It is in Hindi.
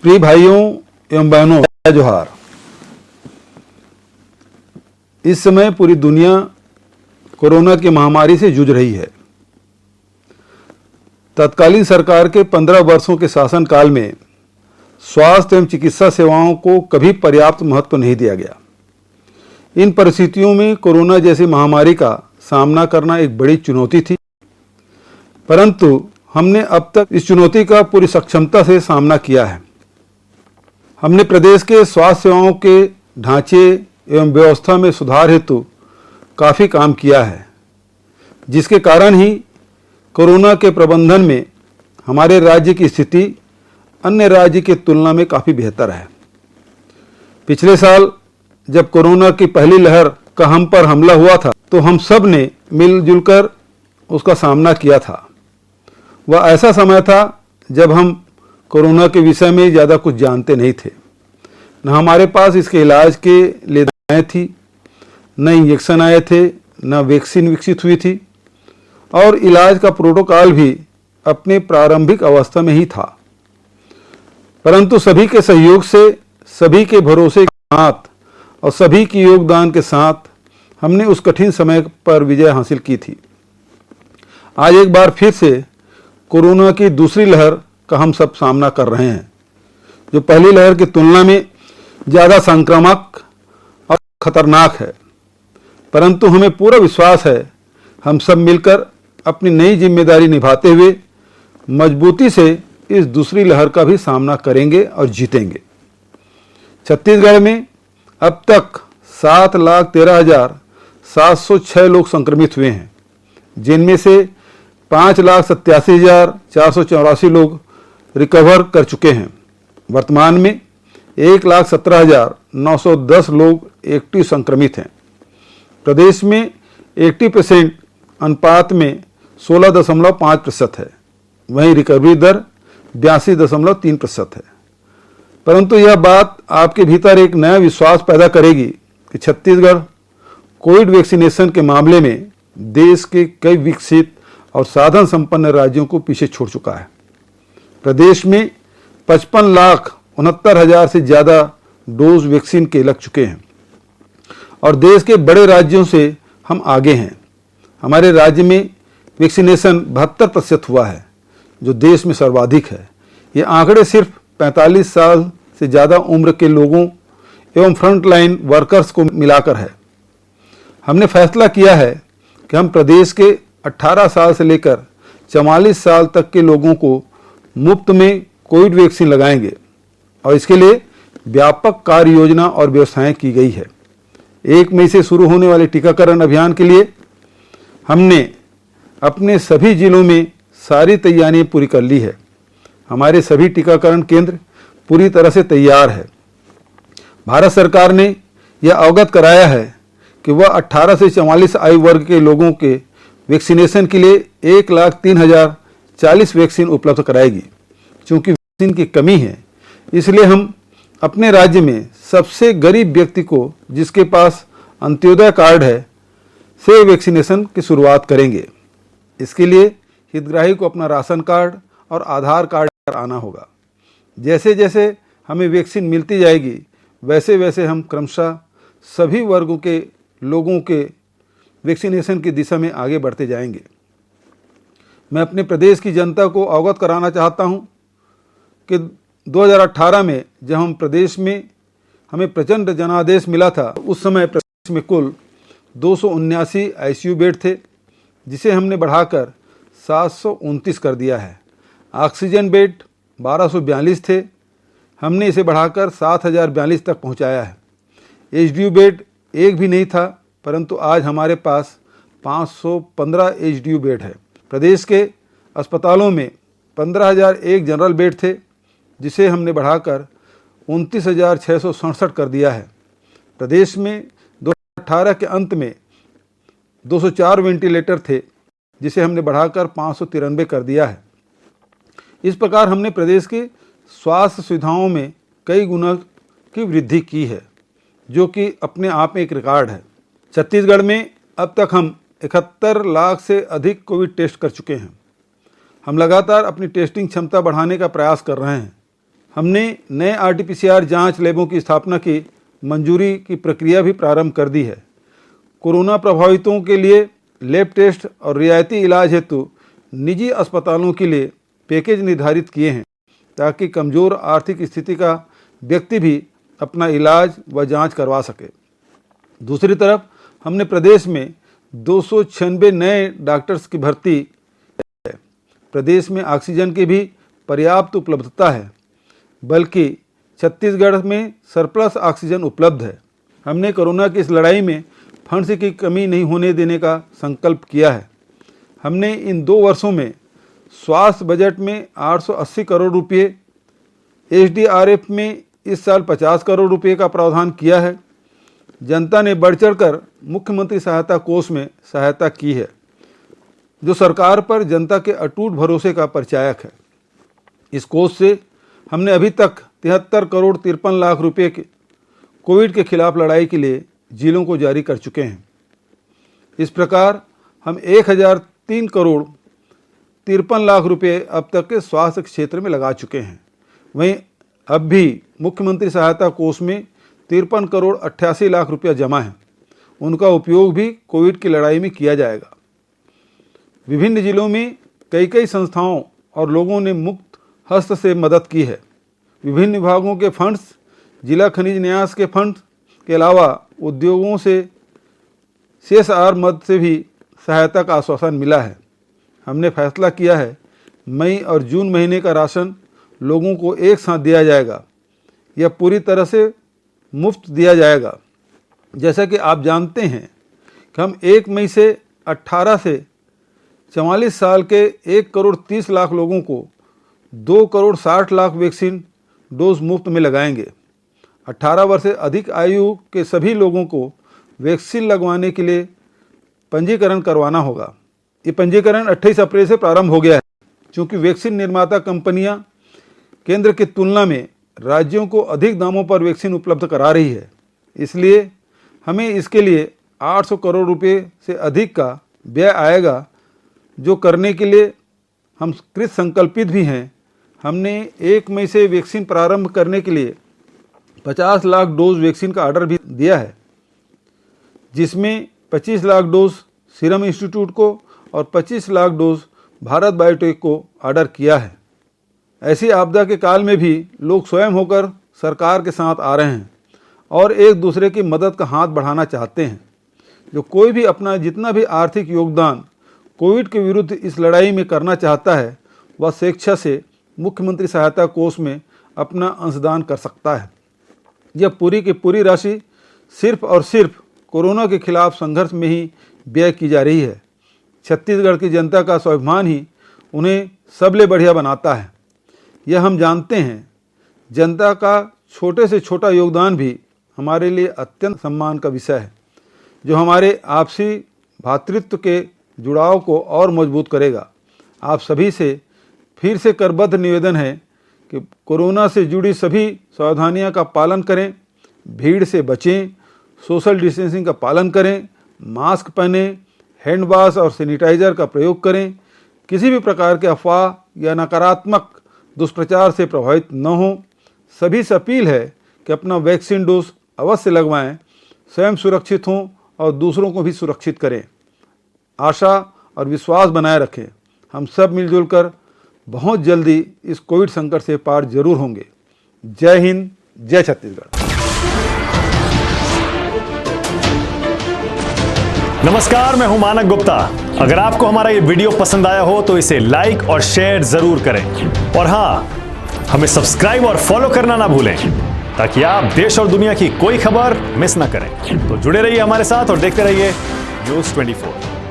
प्रिय भाइयों एवं बहनों, जय जोहार। इस समय पूरी दुनिया कोरोना की महामारी से जूझ रही है। तत्कालीन सरकार के 15 वर्षों के शासनकाल में स्वास्थ्य एवं चिकित्सा सेवाओं को कभी पर्याप्त महत्व नहीं दिया गया। इन परिस्थितियों में कोरोना जैसी महामारी का सामना करना एक बड़ी चुनौती थी, परंतु हमने अब तक इस चुनौती का पूरी सक्षमता से सामना किया है। हमने प्रदेश के स्वास्थ्य सेवाओं के ढांचे एवं व्यवस्था में सुधार हेतु काफ़ी काम किया है, जिसके कारण ही कोरोना के प्रबंधन में हमारे राज्य की स्थिति अन्य राज्य की तुलना में काफ़ी बेहतर है। पिछले साल जब कोरोना की पहली लहर का हम पर हमला हुआ था, तो हम सब ने मिलजुल कर उसका सामना किया था। वह ऐसा समय था जब हम कोरोना के विषय में ज़्यादा कुछ जानते नहीं थे। न हमारे पास इसके इलाज के लिए दवाएं थी, न इंजेक्शन आए थे, न वैक्सीन विकसित हुई थी, और इलाज का प्रोटोकॉल भी अपने प्रारंभिक अवस्था में ही था। परंतु सभी के सहयोग से, सभी के भरोसे के साथ और सभी के योगदान के साथ हमने उस कठिन समय पर विजय हासिल की थी। आज एक बार फिर से कोरोना की दूसरी लहर का हम सब सामना कर रहे हैं, जो पहली लहर की तुलना में ज़्यादा संक्रामक और खतरनाक है। परंतु हमें पूरा विश्वास है, हम सब मिलकर अपनी नई जिम्मेदारी निभाते हुए मजबूती से इस दूसरी लहर का भी सामना करेंगे और जीतेंगे। छत्तीसगढ़ में अब तक 7,13,706 लोग संक्रमित हुए हैं, जिनमें से 5,87,484 लोग रिकवर कर चुके हैं। वर्तमान में 1,17,910 लोग एक्टिव संक्रमित हैं। प्रदेश में 80% अनुपात में 16.5% है, वहीं रिकवरी दर 82.3% है। परंतु यह बात आपके भीतर एक नया विश्वास पैदा करेगी कि छत्तीसगढ़ कोविड वैक्सीनेशन के मामले में देश के कई विकसित और साधन संपन्न राज्यों को पीछे छोड़ चुका है। प्रदेश में 55,69,000 से ज़्यादा डोज वैक्सीन के लग चुके हैं और देश के बड़े राज्यों से हम आगे हैं। हमारे राज्य में वैक्सीनेशन 72% हुआ है, जो देश में सर्वाधिक है। ये आंकड़े सिर्फ 45 साल से ज़्यादा उम्र के लोगों एवं फ्रंटलाइन वर्कर्स को मिलाकर है। हमने फैसला किया है कि हम प्रदेश के 18 साल से लेकर 44 साल तक के लोगों को मुफ्त में कोविड वैक्सीन लगाएंगे और इसके लिए व्यापक कार्य योजना और व्यवस्थाएं की गई है। 1 मई से शुरू होने वाले टीकाकरण अभियान के लिए हमने अपने सभी जिलों में सारी तैयारियां पूरी कर ली है। हमारे सभी टीकाकरण केंद्र पूरी तरह से तैयार है। भारत सरकार ने यह अवगत कराया है कि वह 18 से 44 आयु वर्ग के लोगों के वैक्सीनेशन के लिए 1,03,040 वैक्सीन उपलब्ध कराएगी। चूँकि वैक्सीन की कमी है, इसलिए हम अपने राज्य में सबसे गरीब व्यक्ति को, जिसके पास अंत्योदय कार्ड है, से वैक्सीनेशन की शुरुआत करेंगे। इसके लिए हितग्राही को अपना राशन कार्ड और आधार कार्ड लेकर आना होगा। जैसे जैसे हमें वैक्सीन मिलती जाएगी, वैसे वैसे हम क्रमशः सभी वर्गों के लोगों के वैक्सीनेशन की दिशा में आगे बढ़ते जाएंगे। मैं अपने प्रदेश की जनता को अवगत कराना चाहता हूं कि 2018 में जब हम प्रदेश में हमें प्रचंड जनादेश मिला था, उस समय प्रदेश में कुल 279 आईसीयू बेड थे, जिसे हमने बढ़ाकर 729 कर दिया है। ऑक्सीजन बेड 1242 थे, हमने इसे बढ़ाकर 7,042 तक पहुंचाया है। एचडीयू बेड एक भी नहीं था, परंतु आज हमारे पास 515 एचडीयू बेड है। प्रदेश के अस्पतालों में 15,001 जनरल बेड थे, जिसे हमने बढ़ाकर 29,667 कर दिया है। प्रदेश में 2018 के अंत में 204 वेंटिलेटर थे, जिसे हमने बढ़ाकर 593 कर दिया है। इस प्रकार हमने प्रदेश की स्वास्थ्य सुविधाओं में कई गुना की वृद्धि की है, जो कि अपने आप में एक रिकॉर्ड है। छत्तीसगढ़ में अब तक हम 71 लाख से अधिक कोविड टेस्ट कर चुके हैं। हम लगातार अपनी टेस्टिंग क्षमता बढ़ाने का प्रयास कर रहे हैं। हमने नए RT-PCR जांच लैबों की स्थापना की मंजूरी की प्रक्रिया भी प्रारंभ कर दी है। कोरोना प्रभावितों के लिए लैब टेस्ट और रियायती इलाज हेतु निजी अस्पतालों के लिए पैकेज निर्धारित किए हैं ताकि कमज़ोर आर्थिक स्थिति का व्यक्ति भी अपना इलाज व जांच करवा सके। दूसरी तरफ हमने प्रदेश में 296 नए डॉक्टर्स की भर्ती है। प्रदेश में ऑक्सीजन की भी पर्याप्त उपलब्धता है, बल्कि छत्तीसगढ़ में सरप्लस ऑक्सीजन उपलब्ध है। हमने कोरोना की इस लड़ाई में फंड्स की कमी नहीं होने देने का संकल्प किया है। हमने इन 2 वर्षों में स्वास्थ्य बजट में 880 करोड़ रुपये, SDRF में इस साल 50 करोड़ रुपये का प्रावधान किया है। जनता ने बढ़ चढ़कर मुख्यमंत्री सहायता कोष में सहायता की है, जो सरकार पर जनता के अटूट भरोसे का परिचायक है। इस कोष से हमने अभी तक 73 करोड़ 53 लाख रुपये के कोविड के खिलाफ लड़ाई के लिए जिलों को जारी कर चुके हैं। इस प्रकार हम 1003 करोड़ 53 लाख रुपये अब तक के स्वास्थ्य क्षेत्र में लगा चुके हैं। वहीं अब भी मुख्यमंत्री सहायता कोष में 53 करोड़ 88 लाख रुपया जमा है। उनका उपयोग भी कोविड की लड़ाई में किया जाएगा। विभिन्न जिलों में कई संस्थाओं और लोगों ने मुक्त हस्त से मदद की है। विभिन्न विभागों के फंड्स, जिला खनिज न्यास के फंड के अलावा उद्योगों से CSR मद से भी सहायता का आश्वासन मिला है। हमने फैसला किया है मई और जून महीने का राशन लोगों को एक साथ दिया जाएगा। यह पूरी तरह से मुफ्त दिया जाएगा। जैसा कि आप जानते हैं कि हम 1 मई से 18 से 44 साल के 1 करोड़ 30 लाख लोगों को 2 करोड़ 60 लाख वैक्सीन डोज मुफ्त में लगाएंगे। 18 वर्ष से अधिक आयु के सभी लोगों को वैक्सीन लगवाने के लिए पंजीकरण करवाना होगा। ये पंजीकरण 28 अप्रैल से प्रारंभ हो गया है। क्योंकि वैक्सीन निर्माता कंपनियां केंद्र की तुलना में राज्यों को अधिक दामों पर वैक्सीन उपलब्ध करा रही है, इसलिए हमें इसके लिए 800 करोड़ रुपए से अधिक का व्यय आएगा, जो करने के लिए हम कृत संकल्पित भी हैं। हमने 1 मई से वैक्सीन प्रारंभ करने के लिए 50 लाख डोज वैक्सीन का ऑर्डर भी दिया है, जिसमें 25 लाख डोज सीरम इंस्टीट्यूट को और 25 लाख डोज भारत बायोटेक को ऑर्डर किया है। ऐसी आपदा के काल में भी लोग स्वयं होकर सरकार के साथ आ रहे हैं और एक दूसरे की मदद का हाथ बढ़ाना चाहते हैं। जो कोई भी अपना जितना भी आर्थिक योगदान कोविड के विरुद्ध इस लड़ाई में करना चाहता है, वह स्वेच्छा से मुख्यमंत्री सहायता कोष में अपना अंशदान कर सकता है। यह पूरी की पूरी राशि सिर्फ और सिर्फ कोरोना के खिलाफ संघर्ष में ही व्यय की जा रही है। छत्तीसगढ़ की जनता का स्वाभिमान ही उन्हें सबले बढ़िया बनाता है। यह हम जानते हैं। जनता का छोटे से छोटा योगदान भी हमारे लिए अत्यंत सम्मान का विषय है, जो हमारे आपसी भातृत्व के जुड़ाव को और मजबूत करेगा। आप सभी से फिर से करबद्ध निवेदन है कि कोरोना से जुड़ी सभी सावधानियों का पालन करें, भीड़ से बचें, सोशल डिस्टेंसिंग का पालन करें, मास्क पहनें, हैंड वॉश और सैनिटाइजर का प्रयोग करें। किसी भी प्रकार के अफवाह या नकारात्मक दुष्प्रचार से प्रभावित न हों। सभी से अपील है कि अपना वैक्सीन डोज अवश्य लगवाएं, स्वयं सुरक्षित हों और दूसरों को भी सुरक्षित करें। आशा और विश्वास बनाए रखें। हम सब मिलजुल कर बहुत जल्दी इस कोविड संकट से पार जरूर होंगे। जय हिंद, जय छत्तीसगढ़। नमस्कार, मैं हूं मानक गुप्ता। अगर आपको हमारा ये वीडियो पसंद आया हो तो इसे लाइक और शेयर जरूर करें, और हाँ, हमें सब्सक्राइब और फॉलो करना ना भूलें, ताकि आप देश और दुनिया की कोई खबर मिस ना करें। तो जुड़े रहिए हमारे साथ और देखते रहिए News 24।